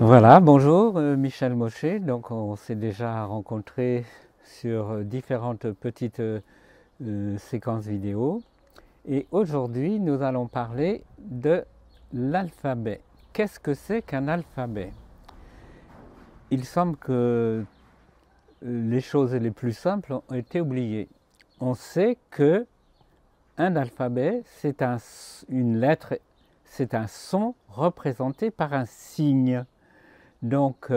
Voilà, bonjour, Michel Mochet. Donc on s'est déjà rencontrés sur différentes petites séquences vidéo. Et aujourd'hui, nous allons parler de l'alphabet. Qu'est-ce que c'est qu'un alphabet? Il semble que les choses les plus simples ont été oubliées. On sait que un alphabet, c'est une lettre, c'est un son représenté par un signe. Donc,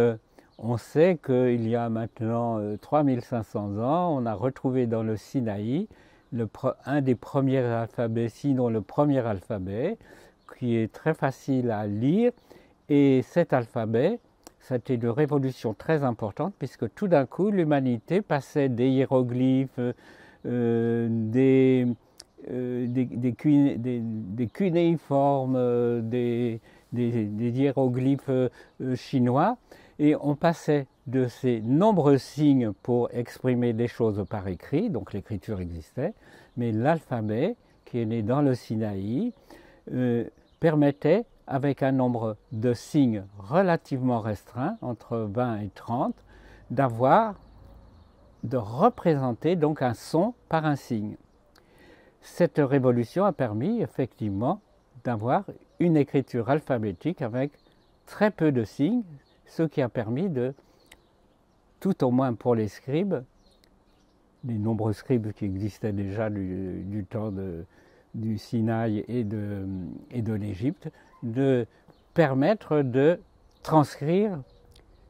on sait qu'il y a maintenant 3500 ans, on a retrouvé dans le Sinaï un des premiers alphabets, sinon le premier alphabet, qui est très facile à lire. Et cet alphabet, c'était une révolution très importante, puisque tout d'un coup, l'humanité passait des hiéroglyphes, des cunéiformes, des hiéroglyphes chinois, et on passait de ces nombreux signes pour exprimer des choses par écrit, donc l'écriture existait, mais l'alphabet, qui est né dans le Sinaï, permettait, avec un nombre de signes relativement restreint, entre 20 et 30, de représenter donc un son par un signe. Cette révolution a permis effectivement d'avoir une écriture alphabétique avec très peu de signes, ce qui a permis de, tout au moins pour les scribes, les nombreux scribes qui existaient déjà du temps du Sinaï et de l'Égypte, de permettre de transcrire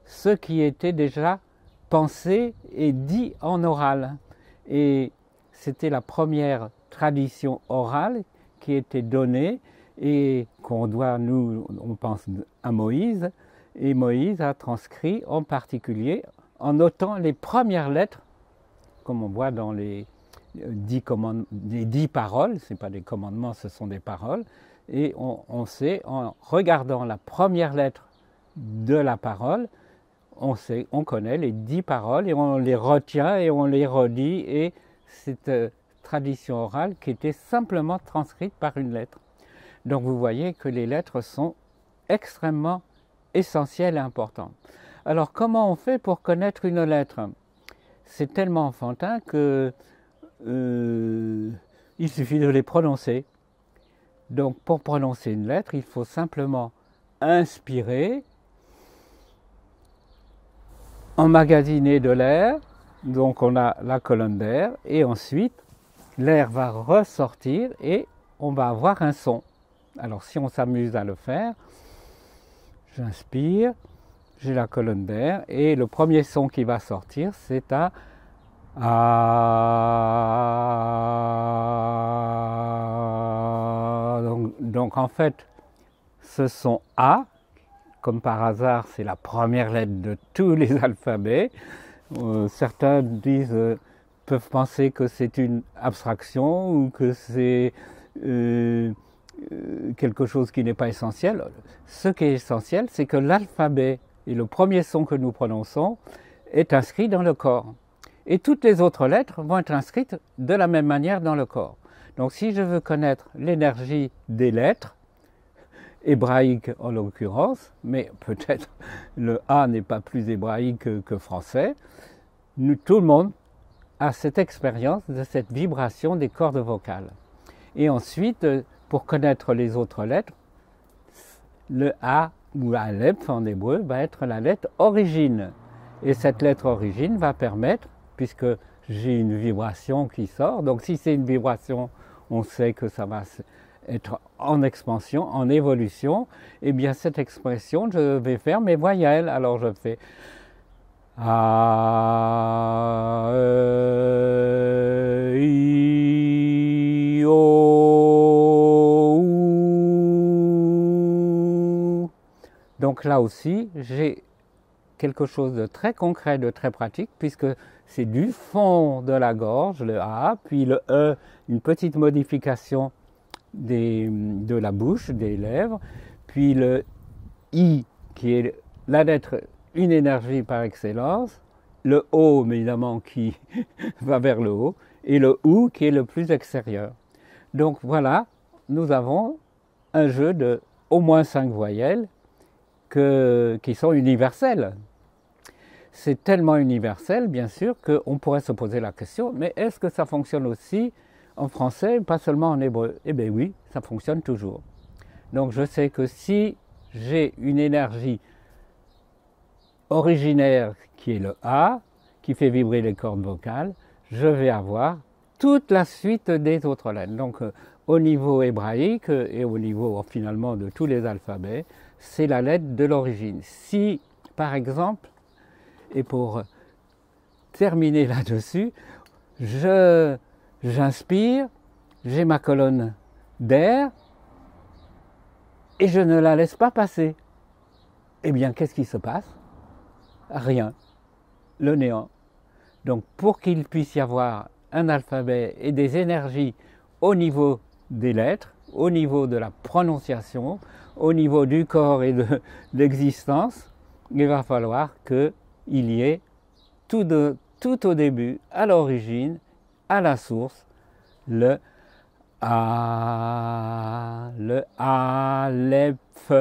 ce qui était déjà pensé et dit en oral. Et c'était la première tradition orale qui était donnée et qu'on doit, nous, on pense à Moïse, et Moïse a transcrit en particulier en notant les premières lettres, comme on voit dans les 10 paroles, ce n'est pas des commandements, ce sont des paroles, et on sait, en regardant la première lettre de la parole, on connaît les 10 paroles et on les retient et on les redit, et cette tradition orale qui était simplement transcrite par une lettre. Donc vous voyez que les lettres sont extrêmement essentielles et importantes. Alors comment on fait pour connaître une lettre? C'est tellement enfantin que il suffit de les prononcer. Donc pour prononcer une lettre, il faut simplement inspirer, emmagasiner de l'air, donc on a la colonne d'air, et ensuite l'air va ressortir et on va avoir un son. Alors si on s'amuse à le faire, j'inspire, j'ai la colonne d'air, et le premier son qui va sortir, c'est un A. Donc en fait, ce son A, comme par hasard, c'est la première lettre de tous les alphabets. Certains peuvent penser que c'est une abstraction ou que c'est quelque chose qui n'est pas essentiel. Ce qui est essentiel, c'est que l'alphabet et le premier son que nous prononçons est inscrit dans le corps. Et toutes les autres lettres vont être inscrites de la même manière dans le corps. Donc si je veux connaître l'énergie des lettres, hébraïque en l'occurrence, mais peut-être le A n'est pas plus hébraïque que français, tout le monde a cette expérience de cette vibration des cordes vocales. Et ensuite, pour connaître les autres lettres, le A ou Aleph en hébreu va être la lettre origine. Et cette lettre origine va permettre, puisque j'ai une vibration qui sort, donc si c'est une vibration, on sait que ça va être en expansion, en évolution, et bien cette expression, je vais faire mes voyelles. Alors je fais A, E, I, O, U. Donc là aussi, j'ai quelque chose de très concret, de très pratique, puisque c'est du fond de la gorge, le A, puis le E, une petite modification de la bouche, des lèvres, puis le I, qui est la lettre, une énergie par excellence, le O, évidemment, qui va vers le haut, et le OU, qui est le plus extérieur. Donc voilà, nous avons un jeu de au moins 5 voyelles, qui sont universelles. C'est tellement universel, bien sûr, qu'on pourrait se poser la question, mais est-ce que ça fonctionne aussi en français, pas seulement en hébreu? Eh bien oui, ça fonctionne toujours. Donc je sais que si j'ai une énergie originaire qui est le A, qui fait vibrer les cordes vocales, je vais avoir toute la suite des autres lettres. Donc au niveau hébraïque et au niveau finalement de tous les alphabets, c'est la lettre de l'origine. Si par exemple, et pour terminer là-dessus, j'inspire, j'ai ma colonne d'air et je ne la laisse pas passer. Eh bien, qu'est-ce qui se passe? Rien, le néant. Donc, pour qu'il puisse y avoir un alphabet et des énergies au niveau des lettres, au niveau de la prononciation, au niveau du corps et de l'existence, il va falloir qu'il y ait tout au début, à l'origine, à la source, le A, le Aleph.